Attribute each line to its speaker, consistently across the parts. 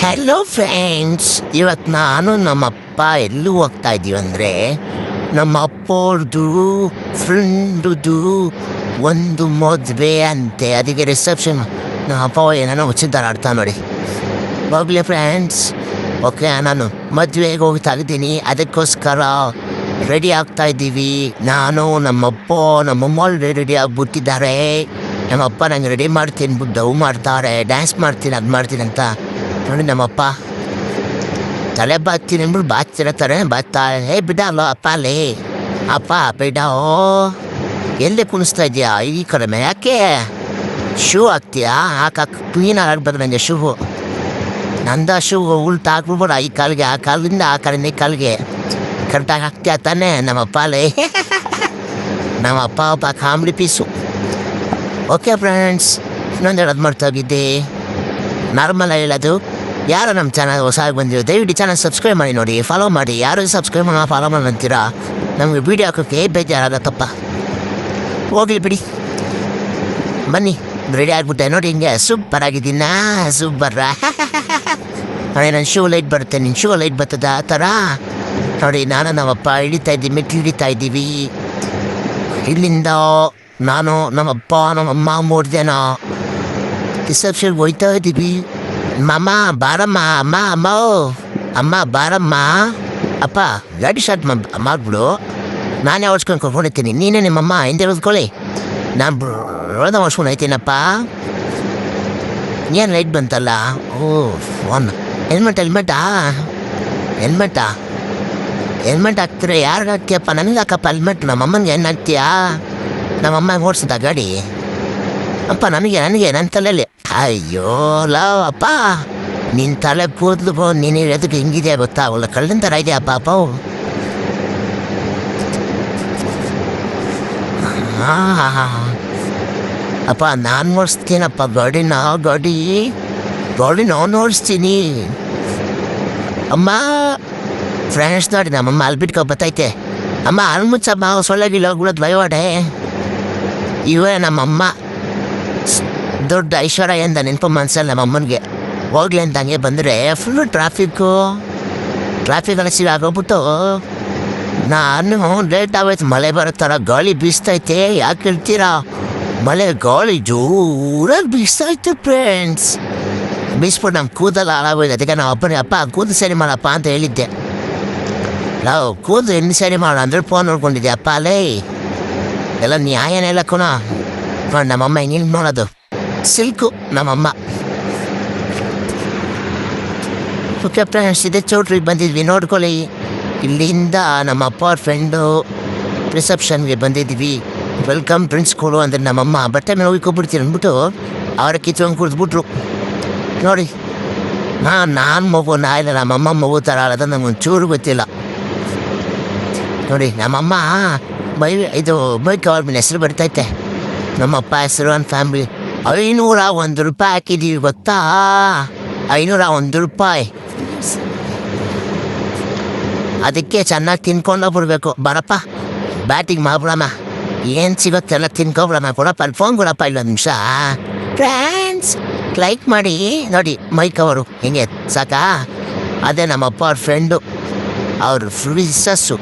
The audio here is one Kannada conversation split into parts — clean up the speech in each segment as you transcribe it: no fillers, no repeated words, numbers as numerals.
Speaker 1: ಹಲೋ ಫ್ರೆಂಡ್ಸ್, ಇವತ್ತು ನಾನು ನಮ್ಮಪ್ಪ ಎಲ್ಲೂ ಹೋಗ್ತಾ ಇದ್ದೀವಿ ಅಂದರೆ ನಮ್ಮ ಅಪ್ಪವ್ರದ್ದು ಫ್ರೆಂಡುದು ಒಂದು ಮದುವೆ ಅಂತೆ. ಅದಕ್ಕೆ ರಿಸೆಪ್ಷನ್. ನಮ್ಮ ಅಪ್ಪ ಏನೇನೋ ಹುಚ್ಚಿದ್ದಾರೆ ಆಡ್ತಾ ನೋಡಿ. ಹೋಗ್ಲಿ ಫ್ರೆಂಡ್ಸ್, ಓಕೆ, ನಾನು ಮದುವೆಗೆ ಹೋಗ್ತಾ ಇದ್ದೀನಿ. ಅದಕ್ಕೋಸ್ಕರ ರೆಡಿ ಆಗ್ತಾ ಇದ್ದೀವಿ. ನಾನು ನಮ್ಮಪ್ಪ ನಮ್ಮಮ್ಮ ರೆಡಿ ಆಗಿಬಿಟ್ಟಿದ್ದಾರೆ. ನಮ್ಮಪ್ಪ ನಂಗೆ ರೆಡಿ ಮಾಡ್ತೀನಿ ಡವ್ ಮಾಡ್ತಾರೆ, ಡ್ಯಾನ್ಸ್ ಮಾಡ್ತೀನಿ, ಅದು ಮಾಡ್ತೀನಿ ಅಂತ ನೋಡಿ. ನಮ್ಮಪ್ಪ ತಲೆ ಬಾಚ್ತೀನಿ ಅಂದ್ಬಿಟ್ಟು ಬಾಚ್ತಿರತ್ತಾರೆ. ಬಾಚ್ತಾ ಬಿಡಲ್ಲ ಅಪ್ಪ ಅಲ್ಲೇ. ಅಪ್ಪ ಬಿಡೋ, ಎಲ್ಲಿ ಕುಣಿಸ್ತಾ ಇದೆಯಾ ಈ ಕಡಿಮೆ? ಯಾಕೆ ಶೂ ಹಾಕ್ತೀಯಾ? ಕ್ಲೀನ್ ಆಗ್ಬೋದು ನನಗೆ ಶೂ. ನಂದ ಶೂ ಉಲ್ಟ ಹಾಕ್ಬಿಡ್ಬೋಡ ಈ ಕಾಲಿಗೆ, ಆ ಕಾಲಿಂದ ಆ ಕಾಲಿಂದ ಈ ಕಾಲಿಗೆ ಕರೆಕ್ಟಾಗಿ ಹಾಕ್ತೀಯ ತಾನೇ? ನಮ್ಮಪ್ಪ ಅಲ್ಲೇ. ನಮ್ಮಪ್ಪ ಒಬ್ಬ ಕಾಮಿಡಿ ಪೀಸು. ಓಕೆ ಫ್ರೆಂಡ್ಸ್, ಇನ್ನೊಂದು ಹೇಳೋದು ಮಾಡ್ತಾ ಹೋಗಿದ್ದೆ. ನಾರ್ಮಲ್ ಹೇಳೋದು, ಯಾರು ನಮ್ಮ ಚಾನಲ್ ಹೊಸದಾಗಿ ಬಂದಿರೋ ದಯವಿಟ್ಟು ಚಾನಲ್ ಸಬ್ಸ್ಕ್ರೈಬ್ ಮಾಡಿ ನೋಡಿ, ಫಾಲೋ ಮಾಡಿ. ಯಾರು ಸಬ್ಸ್ಕ್ರೈಬ್ ಮಾಡೋ ಫಾಲೋ ಮಾಡಿ ಅಂತೀರಾ? ನಮಗೆ ವೀಡಿಯೋ ಹಾಕೋಕ್ಕೆ ಬೇಜಾರಾಗತ್ತಪ್ಪ. ಹೋಗ್ಲಿ ಬಿಡಿ, ಬನ್ನಿ ರೆಡಿ ಆಗಿಬಿಟ್ಟೆ ನೋಡಿ. ಹಿಂಗೆ ಸೂಪರ್ ಆಗಿದ್ದೀನಾ? ಸೂಪರ್. ನೋಡಿ, ನನ್ನ ಶೂ ಲೈಟ್ ಬರುತ್ತೆ, ನಿನ್ನ ಶೂ ಲೈಟ್ ಬರ್ತದ ಆ ಥರ ನೋಡಿ. ನಾನು ನಮ್ಮಪ್ಪ ಮೆಟ್ಲು ಹಿಡಿತಾ ಇದ್ದೀವಿ. ಇಲ್ಲಿಂದ ನಾನು ನಮ್ಮಪ್ಪ ನಮ್ಮಮ್ಮ 3 ಜನ ರಿಸೆಪ್ಷನ್ಗೆ ಹೋಯ್ತಾ ಇದ್ದೀವಿ. ಮಮ್ಮ ಬಾರಮ್ಮ, ಅಮ್ಮ ಬಾರಮ್ಮ. ಅಪ್ಪ ಗಾಡಿ ಸ್ಟಾರ್ಟ್ ಮಾಡಿಬಿಡು, ನಾನೇ ಓಡಿಸ್ಕೊಂಡು ಕರ್ಕೊಂಡಿರ್ತೀನಿ. ನೀನೇ ನಿಮ್ಮಮ್ಮ ಹಿಂದೆ ಓದ್ಕೊಳ್ಳಿ, ನಾನು ಬರೋದ ಓಡಿಸ್ಕೊಂಡು ಹೋಯ್ತೀನಪ್ಪ. ಏನು ಲೈಟ್ ಬಂತಲ್ಲ? ಓ ಫೋನ್. ಹೆಲ್ಮೆಟ್ ಹಾಕ್ತೀರ? ಯಾರಿಗೆ ಹಾಕ್ತೀಯಪ್ಪ? ನನಗೆ ಹಾಕಪ್ಪ ಹೆಲ್ಮೆಟ್. ನಮ್ಮಮ್ಮನಿಗೆ ಏನು ಹಾಕ್ತೀಯಾ? ನಮ್ಮಮ್ಮಗೆ ಓಡಿಸಿದ ಗಾಡಿ ಅಪ್ಪ. ನನಗೆ ನನ್ನ ತಲೆಯಲ್ಲಿ. ಅಯ್ಯೋ ಲವ್ ಅಪ್ಪ, ನಿನ್ನ ತಲೆ ಕೂದಲು ನೀನು ಎದಕ್ಕೆ ಹಿಂಗಿದೆ ಗೊತ್ತಾ? ಒಳ್ಳೆ ಕಳ್ಳಿನ ಥರ ಇದೆ ಅಪ್ಪ. ಅಪ್ಪ ನಾನು ಓಡಿಸ್ತೀನಪ್ಪ ಗಾಡಿ ನಾನು ಓಡಿಸ್ತೀನಿ. ಅಮ್ಮ ಫ್ರೆಂಡ್ಸ್ ನೋಡಿ, ನಮ್ಮಮ್ಮ ಅಲ್ಲಿ ಬಿಟ್ಕೊ ಬತ್ತೈತೆ. ಅಮ್ಮ ಅಲ್ಲಿ ಮುಚ್ಚಮ್ಮ, ಸೊಳ್ಳೆಗಿಲ್ಲ ಗುಳದ್ ಭಯವಾಡೆ. ಇವೇ ನಮ್ಮಮ್ಮ ದೊಡ್ಡ ಐಶ್ವರ್ಯ ಎಂದ ನೆನಪು ಮನ್ಸಲ್ಲ ನಮ್ಮಮ್ಮನಿಗೆ. ಹೋಗ್ಲಿ ಅಂತ ಹಂಗೆ ಬಂದರೆ ಫುಲ್ಲು ಟ್ರಾಫಿಕ್ ಅಲಸಿ ಆಗೋಗ್ಬಿಟ್ಟು ನಾನು ಲೇಟ್ ಆಗೋಯ್ತು. ಮಳೆ ಬರೋ ಥರ ಗಾಳಿ ಬೀಸ್ತೈತೆ. ಯಾಕೆ ಹೇಳ್ತೀರಾ? ಗಾಳಿ ಜೋರಾಗಿ ಬೀಸ್ತೈತೆ ಫ್ರೆಂಡ್ಸ್. ಬೀಸ್ಬಿಟ್ಟು ನಮ್ಮ ಕೂದಲು ಹಾಳಾಗೋಯ್ತು. ಅದಕ್ಕೆ ನಾವು ಅಪ್ಪ ಕೂದಲು ಸರಿ ಮಾಡಪ್ಪ ಅಂತ ಹೇಳಿದ್ದೆ. ನಾವು ಕೂದಲು ಎಣ್ಣೆ ಸರಿ ಮಾಡ ಅಂದ್ರೆ ಫೋನ್ ನೋಡ್ಕೊಂಡಿದ್ದೆ ಅಪ್ಪ ಅಲ್ಲೇ. ಎಲ್ಲ ನ್ಯಾಯನೆಲ್ಲ ಕುಣ ನೋಡಿ. ನಮ್ಮಮ್ಮ ಹಿಂಗೆ ನೋಡೋದು ಸಿಲ್ಕು ನಮ್ಮಮ್ಮ. ಓಕೆ ಫ್ರೆಂಡ್ಸ್, ಇದೇ ಚೌಟ್ರಿಗೆ ಬಂದಿದ್ವಿ ನೋಡ್ಕೊಳ್ಳಿ. ಇಲ್ಲಿಂದ ನಮ್ಮ ಅಪ್ಪ ಅವ್ರ ಫ್ರೆಂಡು ರಿಸೆಪ್ಷನ್ಗೆ ಬಂದಿದ್ವಿ. ವೆಲ್ಕಮ್ ಫ್ರೆಂಡ್ಸ್ ಕೊಡು ಅಂದರೆ ನಮ್ಮಮ್ಮ ಬಟ್ಟೆ ಮೇಲೆ ಹೋಗ್ಕೊಬಿಡ್ತೀನಿ ಅಂದ್ಬಿಟ್ಟು ಅವರ ಕಿತ್ಕೊಂಡು ಕುಡಿದ್ಬಿಟ್ರು ನೋಡಿ. ನಾನು ಮಗು ಇಲ್ಲ, ನಮ್ಮಮ್ಮ ಮಗು ಥರ ಆಡೋದು ನಮ್ಗೆ ಚೂರು ಗೊತ್ತಿಲ್ಲ ನೋಡಿ. ನಮ್ಮಮ್ಮ ಮೈ ಕವರ್ ಮೇಲೆ ಹೆಸರು ಬರ್ತೈತೆ. ನಮ್ಮಪ್ಪ ಹೆಸರು ಒಂದು ಫ್ಯಾಮಿಲಿ. 501 ರೂಪಾಯಿ ಹಾಕಿದ್ದೀವಿ ಗೊತ್ತಾ? 501 ರೂಪಾಯಿ. ಅದಕ್ಕೆ ಚೆನ್ನಾಗಿ ತಿನ್ಕೊಂಡು ಬಿಡ್ಬೇಕು. ಬರಪ್ಪ ಬ್ಯಾಟಿಂಗ್ ಮಾಡ್ಬಿಡಮ್ಮ, ಏನು ಸಿಗುತ್ತೆಲ್ಲ ತಿನ್ಕೊಬಿಡಮ್ಮ. ಕೊಡಪ್ಪ ಅಲ್ಲಿ ಫೋನ್ ಕೊಡಪ್ಪ, ಇಲ್ಲೊಂದು ನಿಮಿಷ. ಫ್ರೆಂಡ್ಸ್ ಲೈಕ್ ಮಾಡಿ ನೋಡಿ, ಮೈ ಕವರು ಹಿಂಗೆ ಸಾಕಾ? ಅದೇ ನಮ್ಮಪ್ಪ ಅವ್ರ ಫ್ರೆಂಡು, ಅವ್ರ ಫ್ರೀಸಸ್ಸು.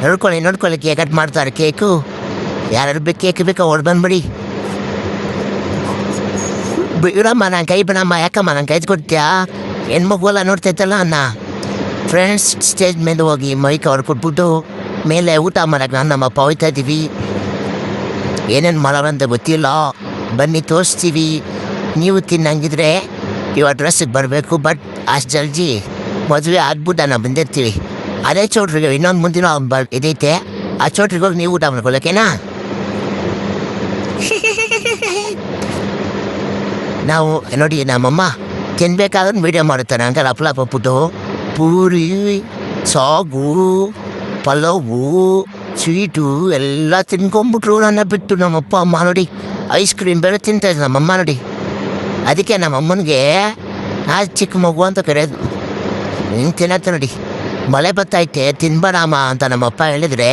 Speaker 1: ನೋಡ್ಕೊಳ್ಳಿ ಕೇಕ್ ಕಟ್ ಮಾಡ್ತಾರೆ. ಕೇಕು ಯಾರು ಕೇಕ್ ಬೇಕೋ ಹೊಡ್ ಬಂದ್ಬಿಡಿ. ಬಿಡಮ್ಮ, ನಾನು ಕೈ ಬಿಡಮ್ಮ. ಯಾಕಮ್ಮ ನಾನು ಕೈ ಕೊಡ್ತೀಯಾ? ಹೆಣ್ಮಗು ಎಲ್ಲ ನೋಡ್ತೈತಲ್ಲ ಅನ್ನ. ಫ್ರೆಂಡ್ಸ್ ಸ್ಟೇಜ್ ಮೇಲೆ ಹೋಗಿ ಮೈಕ್ ಅವ್ರು ಕೊಟ್ಬಿಟ್ಟು ಮೇಲೆ ಊಟ ಮಾಡೋಕೆ ನಾನು ನಮ್ಮಪ್ಪ ಹೋಯ್ತಾ ಇದ್ದೀವಿ. ಏನೇನು ಮಾಡೋರಂತ ಗೊತ್ತಿಲ್ಲ, ಬನ್ನಿ ತೋರಿಸ್ತೀವಿ. ನೀವು ತಿನ್ನಂಗಿದ್ರೆ ಇವು ಅಡ್ರೆಸ್ಸಿಗೆ ಬರಬೇಕು. ಬಟ್ ಅಷ್ಟು ಜಲ್ದಿ ಮದುವೆ ಆಗ್ಬಿಟ್ಟು ನಾವು ಬಂದಿರ್ತೀವಿ. ಅದೇ ಚೌಟ್ರಿಗೆ ಇನ್ನೊಂದು ಮುಂದಿನ ಇದೈತೆ, ಆ ಚೌಟ್ರಿಗೆ ಹೋಗಿ ನೀವು ಊಟ ಮಾಡ್ಕೊಳ್ಳೋಕೇನಾ? ನಾವು ನೋಡಿ, ನಮ್ಮಮ್ಮ ತಿನ್ಬೇಕಾದ್ರೆ ವೀಡಿಯೋ ಮಾಡುತ್ತಾರೆ. ಹಂಗೆ ಲಪ್ಲಾಪಟ್ಟು ಪೂರಿ, ಸಾಗು, ಪಲಾವು, ಸ್ವೀಟು ಎಲ್ಲ ತಿನ್ಕೊಂಬಿಟ್ರು ನನ್ನ ಬಿಟ್ಟು. ನಮ್ಮಪ್ಪ ಅಮ್ಮ ನೋಡಿ ಐಸ್ ಕ್ರೀಮ್ ಬೇರೆ ತಿಂತಾಯಿದ್ರು ನಮ್ಮಮ್ಮ ನೋಡಿ. ಅದಕ್ಕೆ ನಮ್ಮಮ್ಮನಿಗೆ ಚಿಕ್ಕ ಮಗು ಅಂತ ಕರೆಯೋದು. ಹಿಂಗೆ ತಿನ್ನತ್ತೆ ನೋಡಿ. ಮಳೆ ಬತ್ತೈತೆ ತಿನ್ಬೇಡಮ್ಮ ಅಂತ ನಮ್ಮಪ್ಪ ಹೇಳಿದ್ರೆ,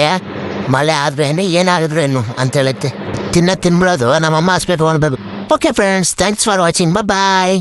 Speaker 1: ಮಳೆ ಆದ್ರೇನು ಏನಾಗಿದ್ರೇನು ಅಂತ ಹೇಳುತ್ತೆ. ತಿನ್ಬಿಡೋದು. ನಮ್ಮಮ್ಮ ಹಾಸ್ಪಿಟ್ಲ್ ಹೋಗ್ಬೇಕು. Okay friends, thanks for watching. Bye.